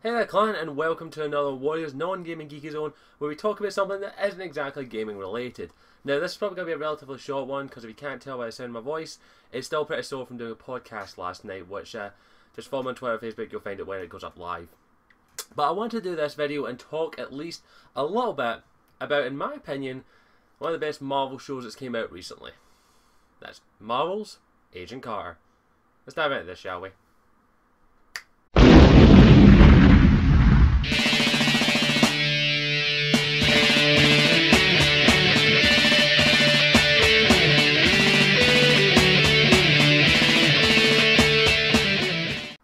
Hey there Clan, and welcome to another Warriors non-gaming geeky zone where we talk about something that isn't exactly gaming related. Now this is probably going to be a relatively short one because if you can't tell by the sound of my voice, it's still pretty sore from doing a podcast last night, which just follow me on Twitter or Facebook, you'll find it when it goes up live. But I want to do this video and talk at least a little bit about, in my opinion, one of the best Marvel shows that's came out recently. That's Marvel's Agent Carter. Let's dive into this, shall we?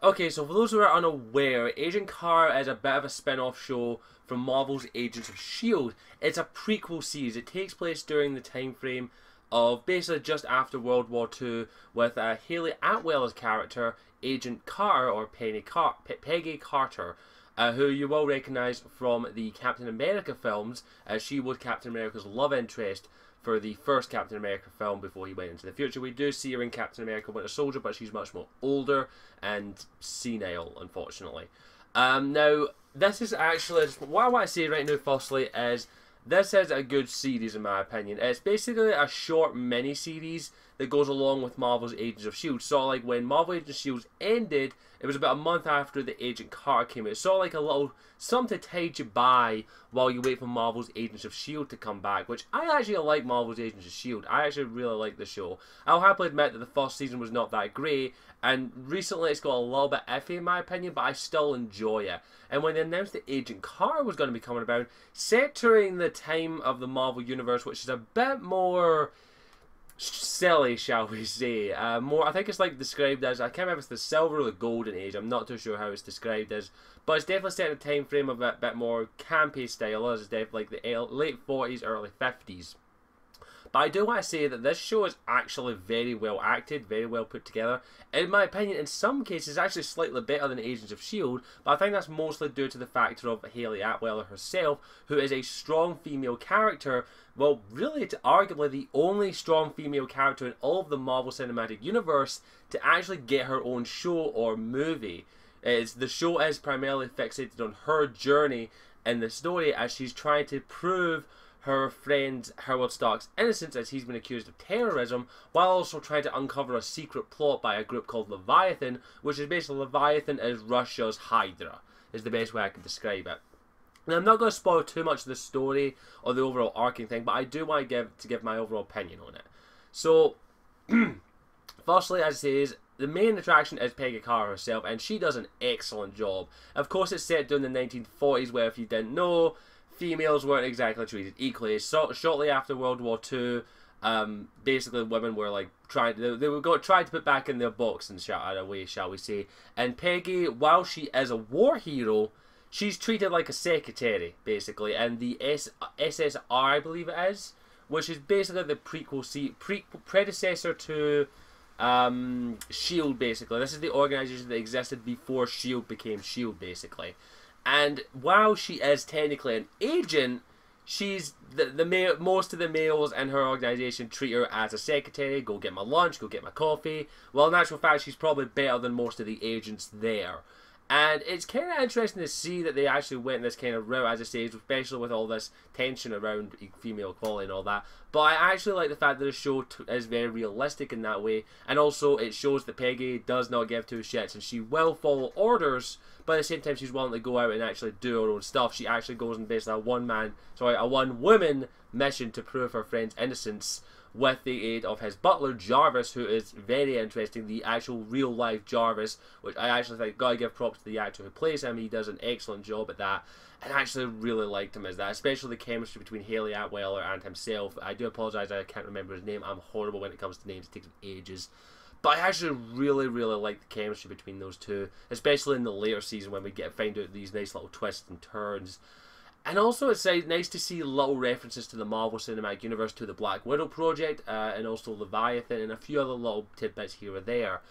Okay, so for those who are unaware, Agent Carter is a bit of a spin-off show from Marvel's Agents of S.H.I.E.L.D. It's a prequel series. It takes place during the time frame of basically just after World War II with Hayley Atwell's character, Agent Carter, or Peggy Carter, who you will recognise from the Captain America films, as she was Captain America's love interest for the first Captain America film before he went into the future. We do see her in Captain America Winter Soldier, but she's much more older and senile, unfortunately. Now, this is actually, what I want to say right now firstly is, this is a good series in my opinion. It's basically a short mini-series that goes along with Marvel's Agents of S.H.I.E.L.D. So like when Marvel Agents of S.H.I.E.L.D. ended, it was about a month after the Agent Carter came out. It's sort of like a little something to tide you by while you wait for Marvel's Agents of S.H.I.E.L.D. to come back, which I actually like Marvel's Agents of S.H.I.E.L.D. I actually really like the show. I'll happily admit that the first season was not that great, and recently it's got a little bit iffy in my opinion, but I still enjoy it. And when they announced that Agent Carter was going to be coming about, set during the time of the Marvel Universe, which is a bit more silly, shall we say. I think it's like described as, I can't remember if it's the silver or the golden age, I'm not too sure how it's described as, but it's definitely set in a time frame of a bit more campy style, as it's definitely like the late 40s, early 50s. But I do want to say that this show is actually very well acted, very well put together. In my opinion, in some cases, actually slightly better than Agents of S.H.I.E.L.D., but I think that's mostly due to the factor of Hayley Atwell herself, who is a strong female character. Well, really, it's arguably the only strong female character in all of the Marvel Cinematic Universe to actually get her own show or movie. The show is primarily fixated on her journey in the story as she's trying to prove her friend Howard Stark's innocence as he's been accused of terrorism, while also trying to uncover a secret plot by a group called Leviathan, which is basically Leviathan is Russia's Hydra, is the best way I can describe it. Now, I'm not going to spoil too much of the story or the overall arcing thing, but I do want to give my overall opinion on it. So, firstly, as it says, the main attraction is Peggy Carter herself, and she does an excellent job. Of course, it's set during the 1940s, where if you didn't know, females weren't exactly treated equally. So, shortly after World War II, basically women were like trying to put back in their box and shot away, shall we say. And Peggy, while she is a war hero, she's treated like a secretary, basically. And the SSR, I believe it is, which is basically the predecessor to S.H.I.E.L.D., basically. This is the organisation that existed before S.H.I.E.L.D. became S.H.I.E.L.D., basically. And while she is technically an agent, she's most of the males in her organisation treat her as a secretary, go get my lunch, go get my coffee. Well, in actual fact, she's probably better than most of the agents there. And it's kind of interesting to see that they actually went this kind of route, as I say, especially with all this tension around female equality and all that. But I actually like the fact that the show is very realistic in that way. And also, it shows that Peggy does not give two shits, and she will follow orders, but at the same time, she's willing to go out and actually do her own stuff. She actually goes on basically a one-woman mission to prove her friend's innocence, with the aid of his butler Jarvis, who is very interesting, the actual real-life Jarvis, which I actually think, gotta give props to the actor who plays him. He does an excellent job at that, and I actually really liked him as that, especially the chemistry between Hayley Atwell and himself. I do apologise, I can't remember his name. I'm horrible when it comes to names, it takes me ages. But I actually really like the chemistry between those two, especially in the later season when we find out these nice little twists and turns. And also it's nice to see little references to the Marvel Cinematic Universe, to the Black Widow project, and also Leviathan, and a few other little tidbits here or there.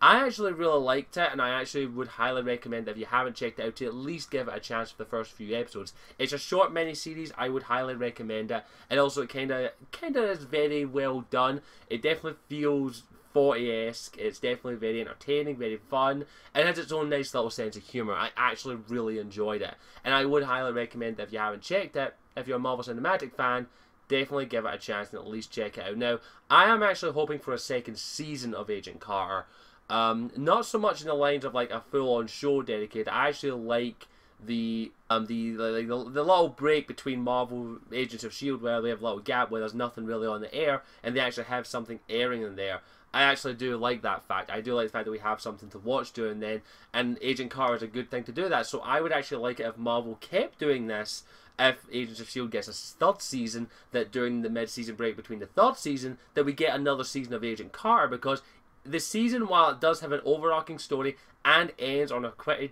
I actually really liked it, and I actually would highly recommend that if you haven't checked it out, to at least give it a chance for the first few episodes. It's a short mini-series, I would highly recommend it, and also it kind of is very well done. It definitely feels 40-esque. It's definitely very entertaining, very fun. It has its own nice little sense of humour. I actually really enjoyed it. And I would highly recommend that if you haven't checked it, if you're a Marvel Cinematic fan, definitely give it a chance and at least check it out. Now, I am actually hoping for a second season of Agent Carter. Not so much in the lines of like a full-on show dedicated. I actually like the little break between Marvel Agents of S.H.I.E.L.D. where they have a little gap where there's nothing really on the air and they actually have something airing in there. I actually do like that fact. I do like the fact that we have something to watch during then, and Agent Carter is a good thing to do that. So I would actually like it if Marvel kept doing this. If Agents of S.H.I.E.L.D. gets a third season, that during the mid-season break between the third season, that we get another season of Agent Carter, because the season, while it does have an overarching story and ends on a pretty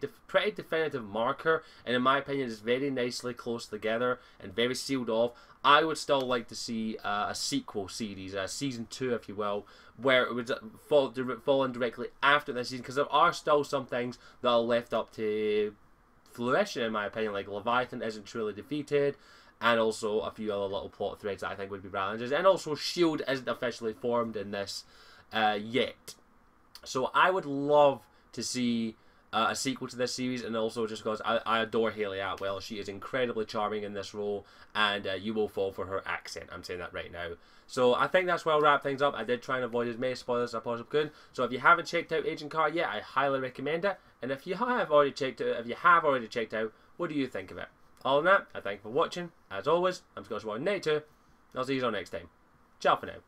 definitive marker, and in my opinion is very nicely close together and very sealed off, I would still like to see a sequel series, season 2 if you will, where it would fall in directly after this season, because there are still some things that are left up to fruition in my opinion, like Leviathan isn't truly defeated, and also a few other little plot threads that I think would be rather interesting, and also S.H.I.E.L.D. isn't officially formed in this yet. So I would love to see a sequel to this series, and also just because I adore Hayley Atwell. She is incredibly charming in this role, and you will fall for her accent. I'm saying that right now. So I think that's where I'll wrap things up. I did try and avoid as many spoilers as I possibly could. So if you haven't checked out Agent Carter yet, I highly recommend it. And if you have already checked out, what do you think of it? Other than that, I thank you for watching. As always, I'm Scottish Warden 92. I'll see you all next time. Ciao for now.